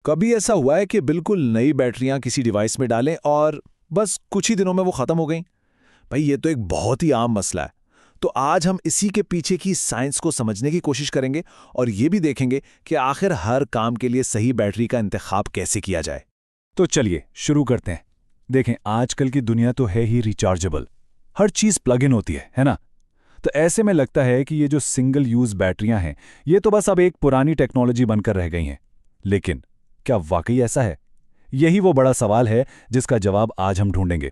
कभी ऐसा हुआ है कि बिल्कुल नई बैटरियां किसी डिवाइस में डालें और बस कुछ ही दिनों में वो खत्म हो गईं? भाई ये तो एक बहुत ही आम मसला है। तो आज हम इसी के पीछे की साइंस को समझने की कोशिश करेंगे और ये भी देखेंगे कि आखिर हर काम के लिए सही बैटरी का इंतखाब कैसे किया जाए। तो चलिए शुरू करते हैं। देखें, आजकल की दुनिया तो है ही rechargeable. Her cheese plug in होती है ना? तो ऐसे में लगता है कि ये जो सिंगल यूज़ बैटरियां हैं, ये तो बस अब एक पुरानी टेक्नोलॉजी बनकर रह गई हैं। लेकिन क्या वाकई ऐसा है? यही वो बड़ा सवाल है जिसका जवाब आज हम ढूंढेंगे।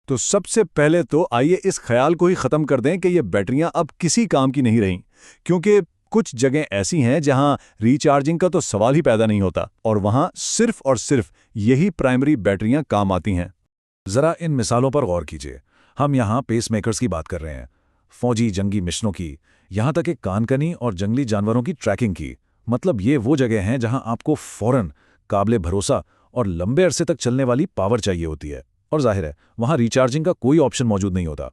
तो सबसे पहले तो आइए इस ख्याल को ही खत्म कर दें कि ये बैटरियां अब किसी काम की नहीं रहीं, क्योंकि कुछ जगह ऐसी हैं जहां रिचार्जिंग का तो सवाल ही पैदा नहीं होता और वहां सिर्फ और सिर्फ यही प्राइमरी बैटरियां काम आती हैं। जरा इन मिसालों पर गौर कीजिए। हम यहाँ पेसमेकर्स की बात कर रहे हैं, फौजी जंगी मिशनों की, यहाँ तक कि कानकनी और जंगली जानवरों की ट्रैकिंग की। मतलब ये वो जगह हैं जहां आपको फौरन काबिले भरोसा और लंबे अरसे तक चलने वाली पावर चाहिए होती है, और जाहिर है वहां रिचार्जिंग का कोई ऑप्शन मौजूद नहीं होता।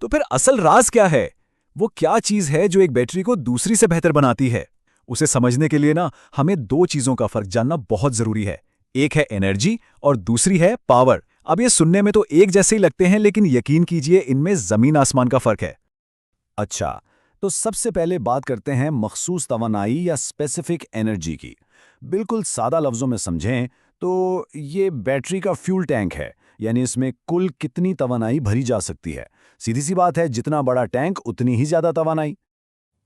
तो फिर असल राज क्या है? वो क्या चीज़ है जो एक बैटरी को दूसरी से बेहतर बनाती है? उसे समझने के लिए ना हमें दो चीज़ों का फर्क जानना बहुत ज़रूरी है। एक है एनर्जी और दूसरी है पावर। अब ये सुनने में तो एक जैसे ही लगते हैं, लेकिन यकीन कीजिए इनमें ज़मीन आसमान का फ़र्क है। अच्छा, तो सबसे पहले बात करते हैं मखसूस तवानाई या स्पेसिफिक एनर्जी की। बिल्कुल सादा लफ्ज़ों में समझें तो ये बैटरी का फ्यूल टैंक है, यानी इसमें कुल कितनी तवानाई भरी जा सकती है। सीधी सी बात है, जितना बड़ा टैंक उतनी ही ज़्यादा तवानाई।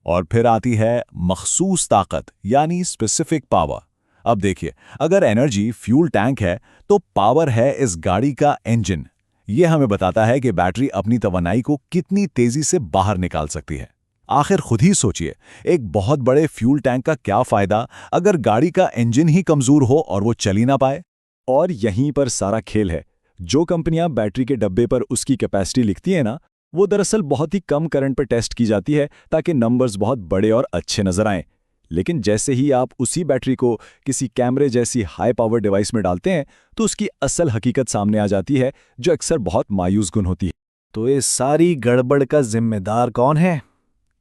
और फिर आती है मखसूस ताकत यानी स्पेसिफिक पावर। अब देखिए, अगर एनर्जी फ्यूल टैंक है तो पावर है इस गाड़ी का इंजन। ये हमें बताता है कि बैटरी अपनी तवानाई को कितनी तेजी से बाहर निकाल सकती है। आखिर खुद ही सोचिए, एक बहुत बड़े फ्यूल टैंक का क्या फायदा अगर गाड़ी का इंजन ही कमजोर हो और वो चल ही ना पाए। और यहीं पर सारा खेल है। जो कंपनियां बैटरी के डब्बे पर उसकी कैपेसिटी लिखती हैं ना, वो दरअसल बहुत ही कम करंट पर टेस्ट की जाती है ताकि नंबर्स बहुत बड़े और अच्छे नजर आएं। लेकिन जैसे ही आप उसी बैटरी को किसी कैमरे जैसी हाई पावर डिवाइस में डालते हैं, तो उसकी असल हकीकत सामने आ जाती है, जो अक्सर बहुत मायूस गुन होती है। तो इस सारी गड़बड़ का जिम्मेदार कौन है?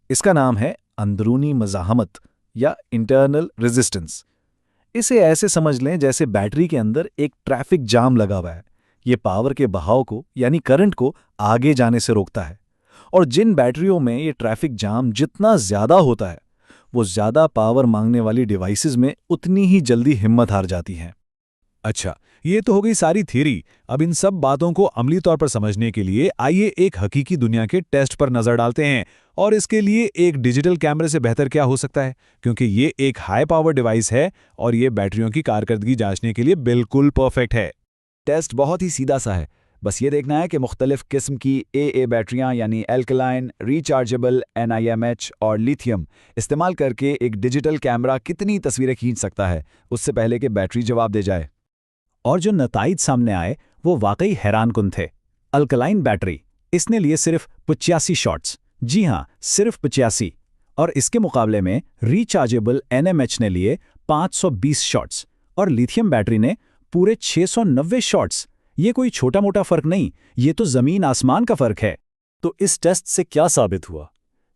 इसका नाम है अंदरूनी मज़ाहमत या इंटरनल रेजिस्टेंस। इसे ऐसे समझ लें जैसे बैटरी के अंदर एक ट्रैफिक जाम लगा हुआ है। ये पावर के बहाव को यानी करंट को आगे जाने से रोकता है। और जिन बैटरियों में ये ट्रैफिक जाम जितना ज्यादा होता है, वो ज्यादा पावर मांगने वाली डिवाइसेस में उतनी ही जल्दी हिम्मत हार जाती हैं। अच्छा, ये तो हो गई सारी थ्योरी। अब इन सब बातों को अमली तौर पर समझने के लिए आइए एक हकीकी दुनिया के टेस्ट पर नजर डालते हैं। और इसके लिए एक डिजिटल कैमरे से बेहतर क्या हो सकता है, क्योंकि ये एक हाई पावर डिवाइस है और ये बैटरियों की कारकर्दगी जांचने के लिए बिल्कुल परफेक्ट है। टेस्ट बहुत ही सीधा सा है। बस ये देखना है कि मुख्तलिफ किस्म की ए बैटरियां यानी एल्कलाइन, रिचार्जेबल, NiMH और लिथियम इस्तेमाल करके एक डिजिटल कैमरा कितनी तस्वीरें खींच सकता है, उससे पहले कि बैटरी जवाब दे जाए। और जो नताइज सामने आए वो वाकई हैरानकुन थे। अल्कलाइन बैटरी, इसने लिए सिर्फ 85 शॉट्स। जी हाँ, सिर्फ 85। और इसके मुकाबले में रिचार्जेबल NMH ने लिए 520 शॉट्स और लिथियम बैटरी ने पूरे 690 शॉट्स। ये कोई छोटा मोटा फर्क नहीं, ये तो जमीन आसमान का फर्क है। तो इस टेस्ट से क्या साबित हुआ?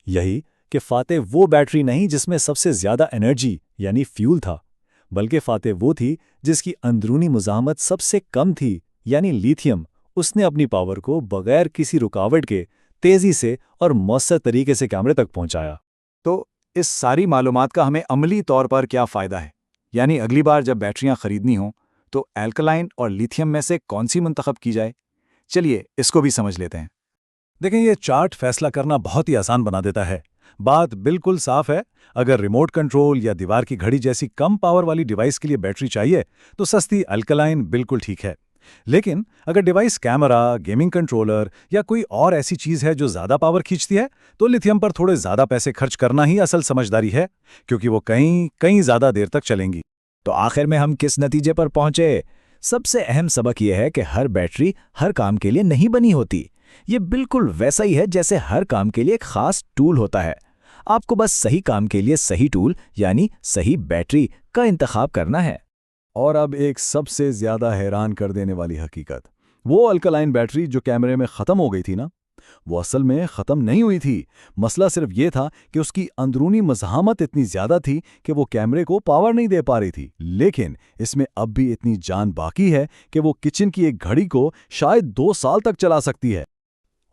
यही कि फातेह वो बैटरी नहीं जिसमें सबसे ज्यादा एनर्जी यानी फ्यूल था, बल्कि फातेह वो थी जिसकी अंदरूनी मुज़ाहमत सबसे कम थी, यानी लिथियम। उसने अपनी पावर को बगैर किसी रुकावट के तेजी से और मौसर तरीके से कैमरे तक पहुंचाया। तो इस सारी मालूमात का हमें अमली तौर पर क्या फ़ायदा है? यानी अगली बार जब बैटरियां खरीदनी हों तो एल्कलाइन और लिथियम में से कौन सी मुंतखब की जाए? चलिए इसको भी समझ लेते हैं। देखें, ये चार्ट फैसला करना बहुत ही आसान बना देता है। बात बिल्कुल साफ है, अगर रिमोट कंट्रोल या दीवार की घड़ी जैसी कम पावर वाली डिवाइस के लिए बैटरी चाहिए तो सस्ती अल्कलाइन बिल्कुल ठीक है। लेकिन अगर डिवाइस कैमरा, गेमिंग कंट्रोलर या कोई और ऐसी चीज है जो ज्यादा पावर खींचती है, तो लिथियम पर थोड़े ज्यादा पैसे खर्च करना ही असल समझदारी है, क्योंकि वो कहीं कहीं ज्यादा देर तक चलेंगी। तो आखिर में हम किस नतीजे पर पहुंचे? सबसे अहम सबक यह है कि हर बैटरी हर काम के लिए नहीं बनी होती। ये बिल्कुल वैसा ही है जैसे हर काम के लिए एक खास टूल होता है। आपको बस सही काम के लिए सही टूल यानी सही बैटरी का इंतखाब करना है। और अब एक सबसे ज्यादा हैरान कर देने वाली हकीकत, वो अल्कलाइन बैटरी जो कैमरे में खत्म हो गई थी ना, वो असल में ख़त्म नहीं हुई थी। मसला सिर्फ ये था कि उसकी अंदरूनी मज़ाहमत इतनी ज़्यादा थी कि वो कैमरे को पावर नहीं दे पा रही थी। लेकिन इसमें अब भी इतनी जान बाकी है कि वो किचन की एक घड़ी को शायद 2 साल तक चला सकती है।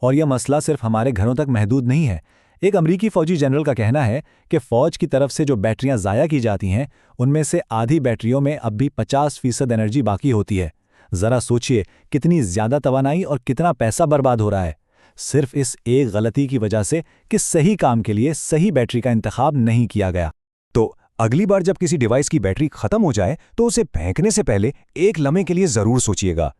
और यह मसला सिर्फ हमारे घरों तक महदूद नहीं है। एक अमरीकी फौजी जनरल का कहना है कि फ़ौज की तरफ से जो बैटरियां ज़ाया की जाती हैं, उनमें से आधी बैटरियों में अब भी 50% एनर्जी बाकी होती है। ज़रा सोचिए कितनी ज़्यादा तवानाई और कितना पैसा बर्बाद हो रहा है, सिर्फ इस एक गलती की वजह से कि सही काम के लिए सही बैटरी का इंतखाब नहीं किया गया। तो अगली बार जब किसी डिवाइस की बैटरी खत्म हो जाए तो उसे फेंकने से पहले एक लम्हे के लिए ज़रूर सोचिएगा,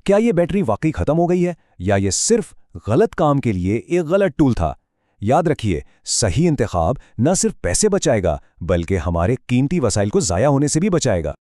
क्या ये बैटरी वाकई खत्म हो गई है या ये सिर्फ गलत काम के लिए एक गलत टूल था। याद रखिए, सही इंतखाब न सिर्फ पैसे बचाएगा बल्कि हमारे कीमती वसाइल को ज़ाया होने से भी बचाएगा।